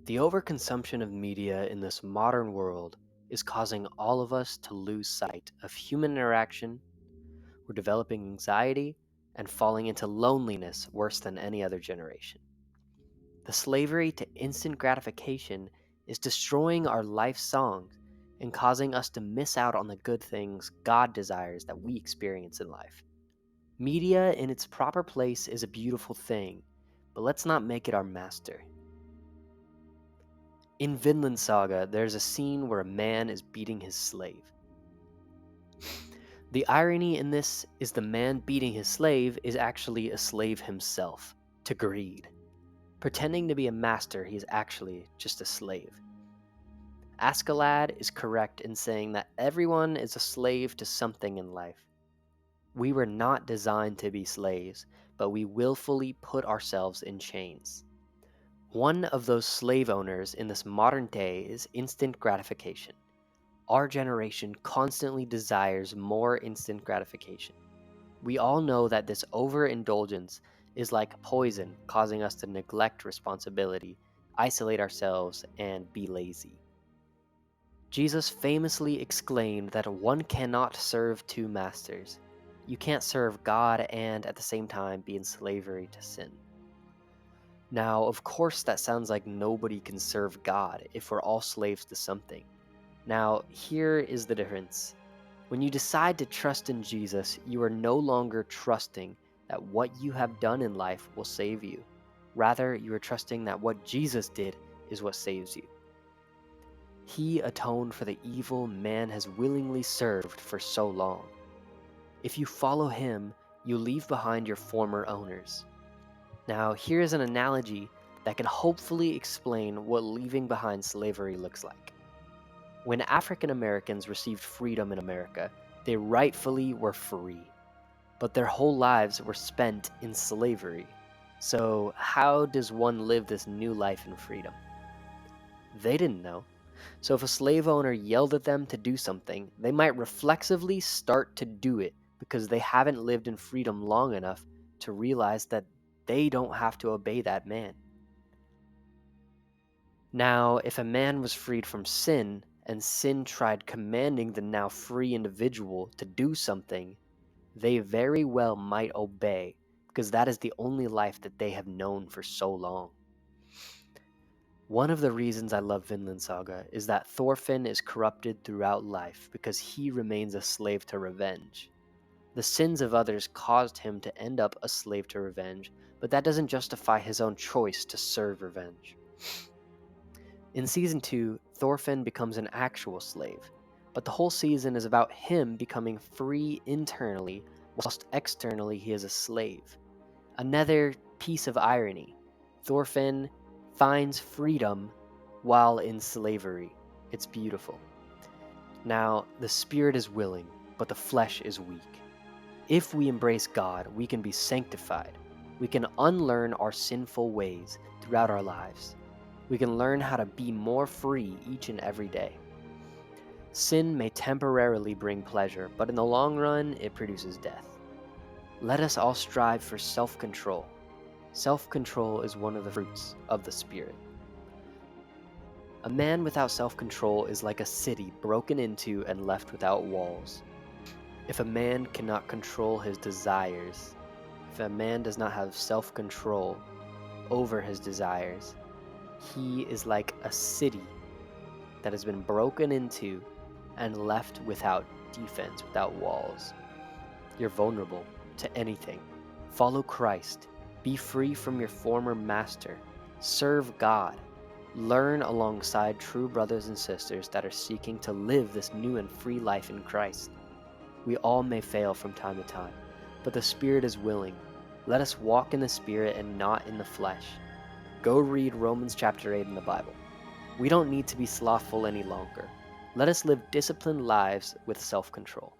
The overconsumption of media in this modern world is causing all of us to lose sight of human interaction. We're developing anxiety and falling into loneliness worse than any other generation. The slavery to instant gratification is destroying our life songs and causing us to miss out on the good things God desires that we experience in life. Media in its proper place is a beautiful thing, but let's not make it our master. In Vinland Saga, there's a scene where a man is beating his slave. The irony in this is the man beating his slave is actually a slave himself, to greed. Pretending to be a master, he is actually just a slave. Askeladd is correct in saying that everyone is a slave to something in life. We were not designed to be slaves, but we willfully put ourselves in chains. One of those slave owners in this modern day is instant gratification. Our generation constantly desires more instant gratification. We all know that this overindulgence is like poison, causing us to neglect responsibility, isolate ourselves, and be lazy. Jesus famously exclaimed that one cannot serve two masters. You can't serve God and at the same time be in slavery to sin. Now, of course, that sounds like nobody can serve God if we're all slaves to something. Now, here is the difference. When you decide to trust in Jesus, you are no longer trusting that what you have done in life will save you. Rather, you are trusting that what Jesus did is what saves you. He atoned for the evil man has willingly served for so long. If you follow him, you leave behind your former owners. Now, here's an analogy that can hopefully explain what leaving behind slavery looks like. When African Americans received freedom in America, they rightfully were free, but their whole lives were spent in slavery. So, how does one live this new life in freedom? They didn't know. So, if a slave owner yelled at them to do something, they might reflexively start to do it because they haven't lived in freedom long enough to realize that they don't have to obey that man. Now, if a man was freed from sin, and sin tried commanding the now free individual to do something, they very well might obey, because that is the only life that they have known for so long. One of the reasons I love Vinland Saga is that Thorfinn is corrupted throughout life because he remains a slave to revenge. The sins of others caused him to end up a slave to revenge, but that doesn't justify his own choice to serve revenge. In Season 2, Thorfinn becomes an actual slave, but the whole season is about him becoming free internally, whilst externally he is a slave. Another piece of irony. Thorfinn finds freedom while in slavery. It's beautiful. Now, the spirit is willing, but the flesh is weak. If we embrace God, we can be sanctified. We can unlearn our sinful ways throughout our lives. We can learn how to be more free each and every day. Sin may temporarily bring pleasure, but in the long run, it produces death. Let us all strive for self-control. Self-control is one of the fruits of the Spirit. A man without self-control is like a city broken into and left without walls. If a man cannot control his desires, if a man does not have self-control over his desires, he is like a city that has been broken into and left without defense, without walls. You're vulnerable to anything. Follow Christ. Be free from your former master. Serve God. Learn alongside true brothers and sisters that are seeking to live this new and free life in Christ. We all may fail from time to time, but the Spirit is willing. Let us walk in the Spirit and not in the flesh. Go read Romans chapter 8 in the Bible. We don't need to be slothful any longer. Let us live disciplined lives with self-control.